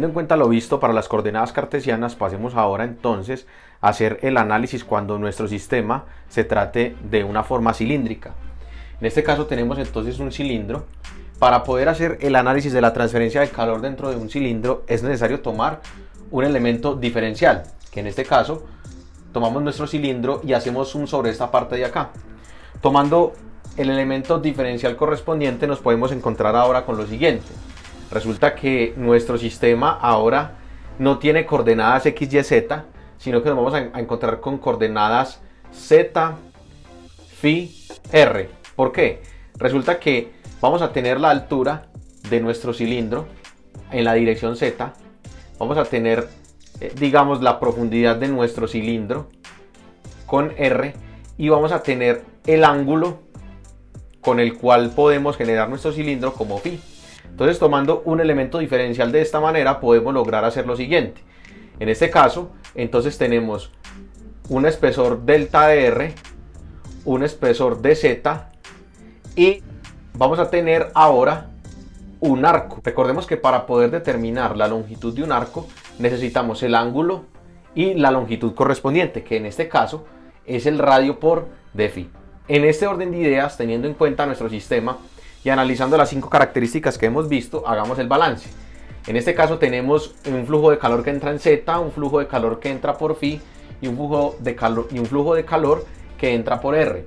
Teniendo en cuenta lo visto para las coordenadas cartesianas, pasemos ahora entonces a hacer el análisis cuando nuestro sistema se trate de una forma cilíndrica. En este caso tenemos entonces un cilindro. Para poder hacer el análisis de la transferencia de calor dentro de un cilindro es necesario tomar un elemento diferencial, que en este caso tomamos nuestro cilindro y hacemos zoom sobre esta parte de acá. Tomando el elemento diferencial correspondiente nos podemos encontrar ahora con lo siguiente. Resulta que nuestro sistema ahora no tiene coordenadas x, y, z, sino que nos vamos a encontrar con coordenadas z, phi, r. ¿Por qué? Resulta que vamos a tener la altura de nuestro cilindro en la dirección z, vamos a tener digamos la profundidad de nuestro cilindro con r y vamos a tener el ángulo con el cual podemos generar nuestro cilindro como phi. Entonces, tomando un elemento diferencial de esta manera podemos lograr hacer lo siguiente. En este caso entonces tenemos un espesor delta de r, un espesor de z y vamos a tener ahora un arco. Recordemos que para poder determinar la longitud de un arco necesitamos el ángulo y la longitud correspondiente, que en este caso es el radio por d phi. En este orden de ideas, teniendo en cuenta nuestro sistema y analizando las 5 características que hemos visto, hagamos el balance. En este caso tenemos un flujo de calor que entra en z, un flujo de calor que entra por phi y un flujo de calor que entra por r.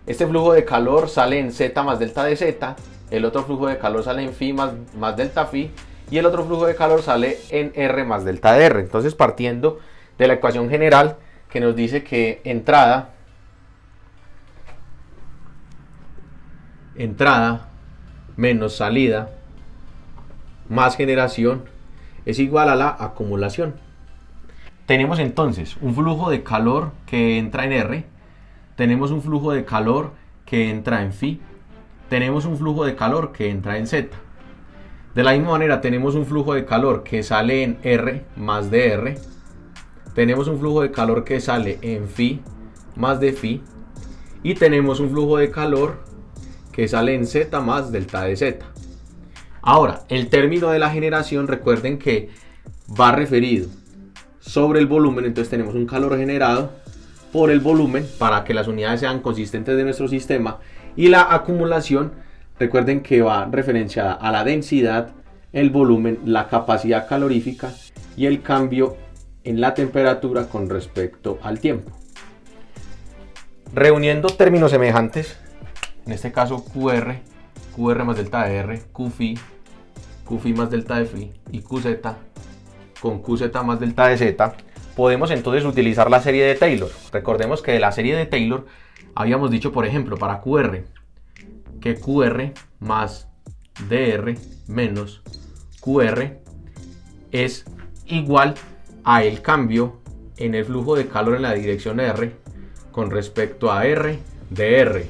Este flujo de calor sale en z más delta de z, el otro flujo de calor sale en phi más delta phi y el otro flujo de calor sale en r más delta de r. Entonces, partiendo de la ecuación general que nos dice que entrada menos salida más generación es igual a la acumulación. Tenemos entonces un flujo de calor que entra en r, tenemos un flujo de calor que entra en phi, tenemos un flujo de calor que entra en z. De la misma manera tenemos un flujo de calor que sale en r más dr, tenemos un flujo de calor que sale en phi más de phi y tenemos un flujo de calor que sale en z más delta de z. Ahora, el término de la generación, recuerden que va referido sobre el volumen, entonces tenemos un calor generado por el volumen para que las unidades sean consistentes de nuestro sistema, y la acumulación, recuerden que va referenciada a la densidad, el volumen, la capacidad calorífica y el cambio en la temperatura con respecto al tiempo. Reuniendo términos semejantes, en este caso QR más delta de R, QFI más delta de phi y QZ con QZ más delta de Z, podemos entonces utilizar la serie de Taylor. Recordemos que de la serie de Taylor habíamos dicho, por ejemplo, para QR, que QR más DR menos QR es igual a el cambio en el flujo de calor en la dirección R con respecto a R de R.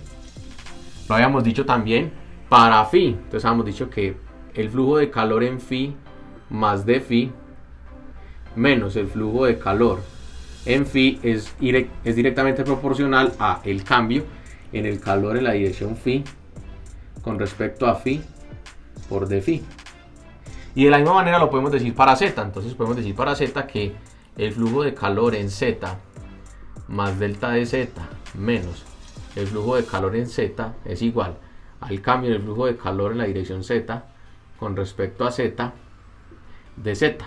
Lo habíamos dicho también para phi, entonces habíamos dicho que el flujo de calor en phi más d phi menos el flujo de calor en phi es directamente proporcional a el cambio en el calor en la dirección phi con respecto a phi por d phi. Y de la misma manera lo podemos decir para z, entonces podemos decir para z que el flujo de calor en z más delta de z menos el flujo de calor en z es igual al cambio en el flujo de calor en la dirección z con respecto a z de z.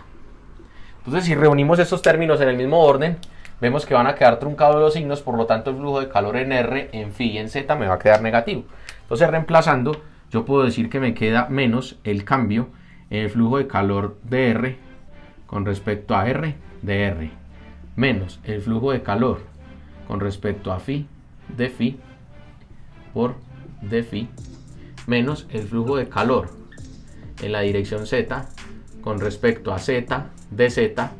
Entonces, si reunimos estos términos en el mismo orden, vemos que van a quedar truncados los signos, por lo tanto el flujo de calor en R, en phi y en z me va a quedar negativo. Entonces, reemplazando, yo puedo decir que me queda menos el cambio en el flujo de calor de R con respecto a R de R, menos el flujo de calor con respecto a phi de phi por d phi, menos el flujo de calor en la dirección z con respecto a z de z,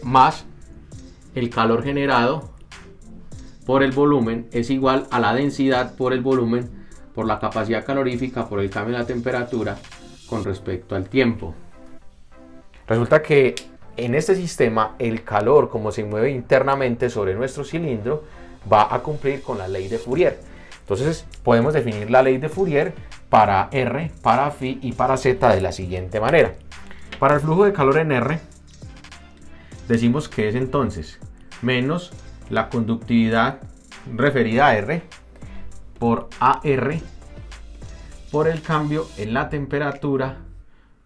más el calor generado por el volumen es igual a la densidad por el volumen por la capacidad calorífica por el cambio en la temperatura con respecto al tiempo. Resulta que en este sistema el calor, como se mueve internamente sobre nuestro cilindro, va a cumplir con la ley de Fourier. Entonces podemos definir la ley de Fourier para R, para phi y para z de la siguiente manera. Para el flujo de calor en R, decimos que es entonces menos la conductividad referida a R por AR por el cambio en la temperatura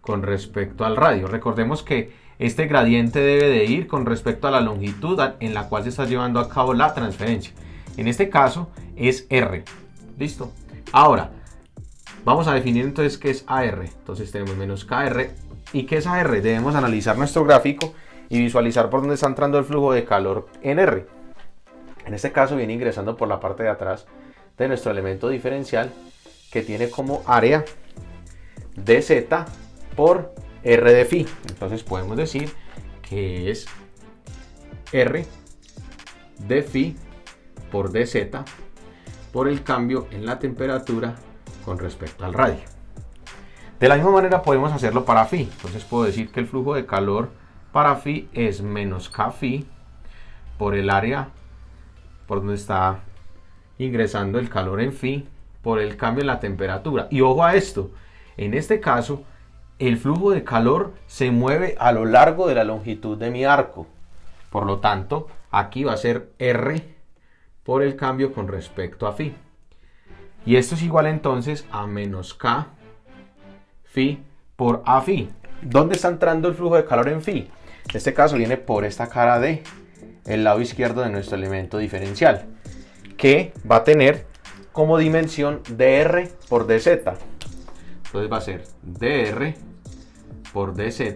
con respecto al radio. Recordemos que este gradiente debe de ir con respecto a la longitud en la cual se está llevando a cabo la transferencia. En este caso es R. ¿Listo? Ahora, vamos a definir entonces qué es AR. Entonces tenemos menos KR. ¿Y qué es AR? Debemos analizar nuestro gráfico y visualizar por dónde está entrando el flujo de calor en R. En este caso viene ingresando por la parte de atrás de nuestro elemento diferencial, que tiene como área dz por R de phi. Entonces podemos decir que es R de phi por dz por el cambio en la temperatura con respecto al radio. De la misma manera podemos hacerlo para phi. Entonces puedo decir que el flujo de calor para phi es menos k phi por el área por donde está ingresando el calor en phi por el cambio en la temperatura. Y ojo a esto, en este caso el flujo de calor se mueve a lo largo de la longitud de mi arco. Por lo tanto, aquí va a ser R por el cambio con respecto a phi. Y esto es igual entonces a menos K phi por A phi. ¿Dónde está entrando el flujo de calor en phi? En este caso viene por esta cara de el lado izquierdo de nuestro elemento diferencial, que va a tener como dimensión dr por dz. Entonces va a ser dr por dz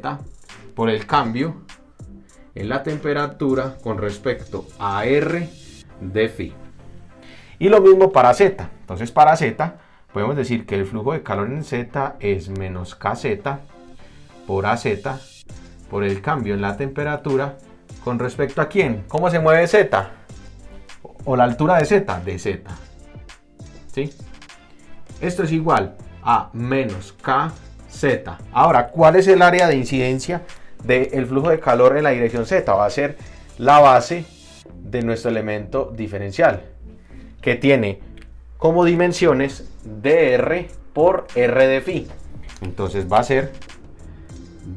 por el cambio en la temperatura con respecto a R de phi. Y lo mismo para z. Entonces para z podemos decir que el flujo de calor en z es menos kz por az por el cambio en la temperatura con respecto a ¿quién? ¿Cómo se mueve z? O la altura de z, de z. ¿Sí? Esto es igual a menos kz. Ahora, ¿cuál es el área de incidencia del flujo de calor en la dirección z? Va a ser la base de nuestro elemento diferencial, que tiene como dimensiones dr por R de phi. Entonces va a ser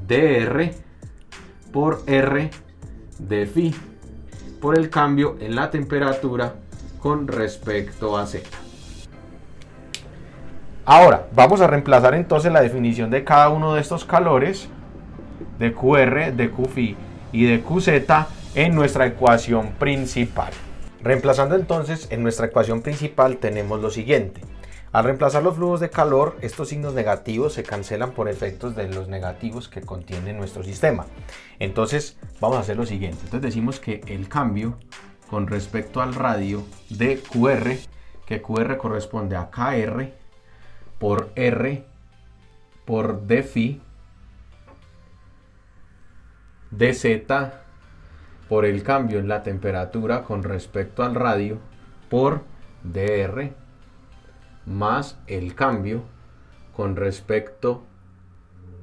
dr por R de phi por el cambio en la temperatura con respecto a z. Ahora vamos a reemplazar entonces la definición de cada uno de estos calores, de QR, de Qphi y de Qz, en nuestra ecuación principal. Reemplazando entonces en nuestra ecuación principal tenemos lo siguiente. Al reemplazar los flujos de calor, estos signos negativos se cancelan por efectos de los negativos que contiene nuestro sistema. Entonces vamos a hacer lo siguiente. Entonces decimos que el cambio con respecto al radio de QR, que QR corresponde a KR por R por d phi dz por el cambio en la temperatura con respecto al radio por dr más el cambio con respecto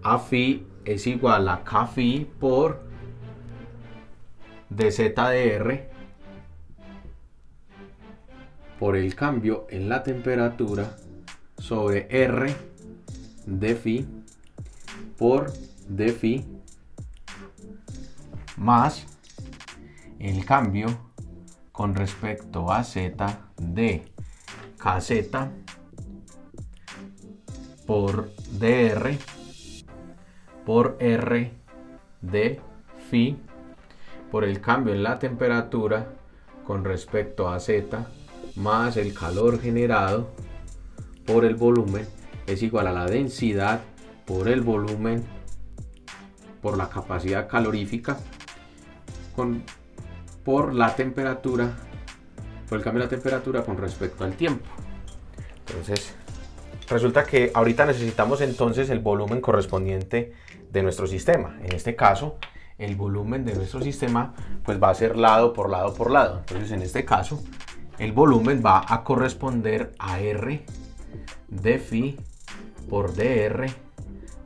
a phi es igual a k phi por dz de R por el cambio en la temperatura sobre R de phi por d phi más el cambio con respecto a z de kz por dr por R de phi por el cambio en la temperatura con respecto a z más el calor generado por el volumen es igual a la densidad por el volumen por la capacidad calorífica por la temperatura, por el cambio de la temperatura con respecto al tiempo. Entonces resulta que ahorita necesitamos entonces el volumen correspondiente de nuestro sistema. En este caso el volumen de nuestro sistema pues va a ser lado por lado por lado. Entonces en este caso el volumen va a corresponder a R de phi por dr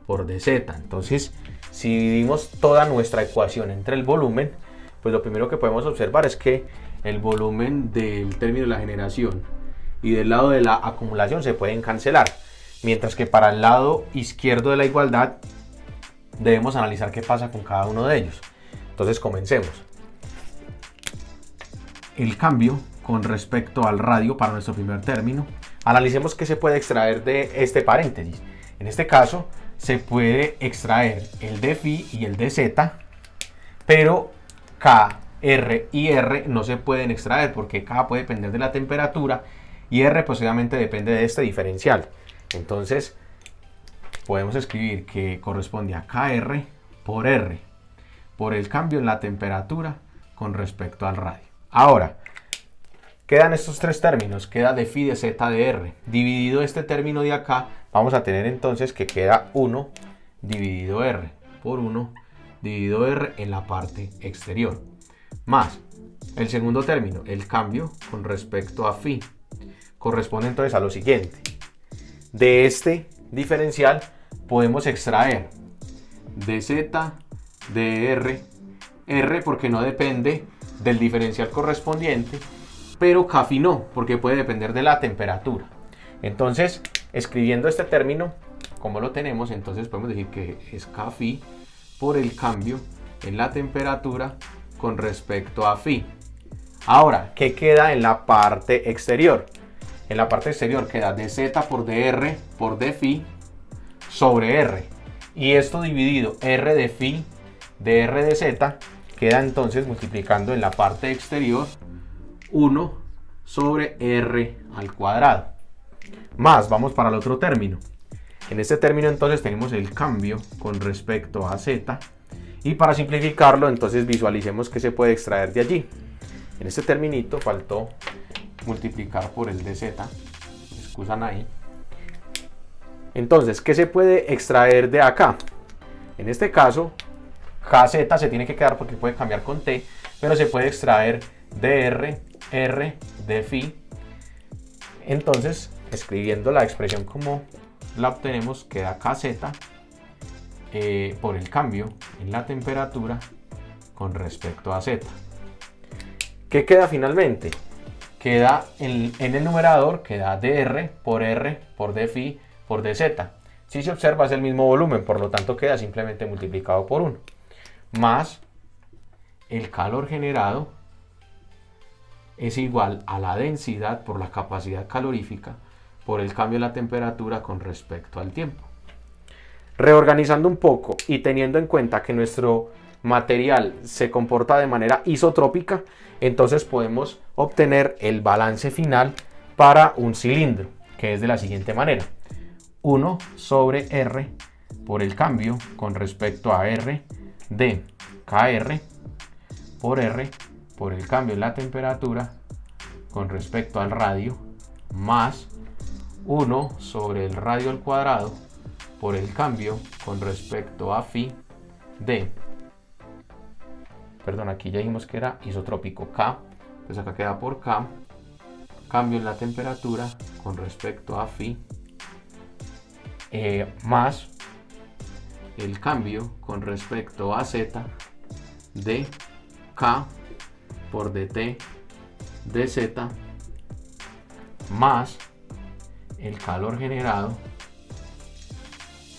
por dz. Entonces si dividimos toda nuestra ecuación entre el volumen, pues lo primero que podemos observar es que el volumen del término de la generación y del lado de la acumulación se pueden cancelar, mientras que para el lado izquierdo de la igualdad debemos analizar qué pasa con cada uno de ellos. Entonces comencemos. El cambio con respecto al radio para nuestro primer término. Analicemos qué se puede extraer de este paréntesis. En este caso se puede extraer el de phi y el de z, pero K, R y R no se pueden extraer porque K puede depender de la temperatura y R pues obviamente depende de este diferencial. Entonces podemos escribir que corresponde a KR por R por el cambio en la temperatura con respecto al radio. Ahora, quedan estos tres términos, queda de phi, de z, de R. Dividido este término de acá, vamos a tener entonces que queda 1 dividido R por 1 dividido R en la parte exterior. Más el segundo término, el cambio con respecto a phi, corresponde entonces a lo siguiente. De este diferencial podemos extraer dz de R porque no depende del diferencial correspondiente, pero K phi no, porque puede depender de la temperatura. Entonces, escribiendo este término, como lo tenemos, entonces podemos decir que es K phi por el cambio en la temperatura con respecto a phi. Ahora, ¿qué queda en la parte exterior? En la parte exterior queda dz por dr por d phi sobre R. Y esto dividido R de phi de R de z queda entonces multiplicando en la parte exterior 1 sobre R al cuadrado. Más, vamos para el otro término. En este término entonces tenemos el cambio con respecto a z. Y para simplificarlo entonces visualicemos que se puede extraer de allí. En este terminito faltó multiplicar por el de z. Excusan ahí. Entonces, ¿qué se puede extraer de acá? En este caso, kz se tiene que quedar porque puede cambiar con t, pero se puede extraer dr, r, de phi. Entonces, escribiendo la expresión como la obtenemos, queda kz por el cambio en la temperatura con respecto a z. ¿Qué queda finalmente? Queda en el numerador, queda dr por r por d phi por dz. Si se observa es el mismo volumen, por lo tanto queda simplemente multiplicado por 1. Más el calor generado es igual a la densidad por la capacidad calorífica por el cambio de la temperatura con respecto al tiempo. Reorganizando un poco y teniendo en cuenta que nuestro material se comporta de manera isotrópica, entonces podemos obtener el balance final para un cilindro, que es de la siguiente manera. 1 sobre R por el cambio con respecto a R de KR por R por el cambio en la temperatura con respecto al radio, más 1 sobre el radio al cuadrado por el cambio con respecto a phi de, perdón, aquí ya dijimos que era isotrópico K, entonces acá queda por K, cambio en la temperatura con respecto a phi, más el cambio con respecto a z de K por dt dz, más el calor generado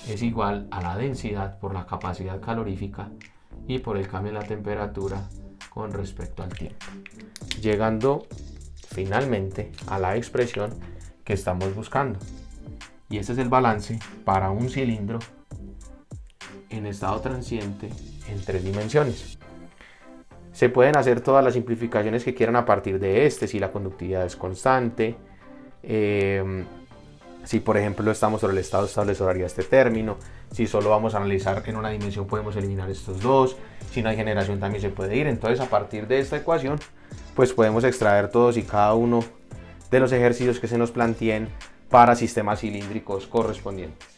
es igual a la densidad por la capacidad calorífica y por el cambio en la temperatura con respecto al tiempo, llegando finalmente a la expresión que estamos buscando. Y este es el balance para un cilindro en estado transiente en 3 dimensiones. Se pueden hacer todas las simplificaciones que quieran a partir de este, si la conductividad es constante, si por ejemplo estamos sobre el estado estable sobraría este término, si solo vamos a analizar en una dimensión podemos eliminar estos dos, si no hay generación también se puede ir. Entonces a partir de esta ecuación pues podemos extraer todos y cada uno de los ejercicios que se nos planteen para sistemas cilíndricos correspondientes.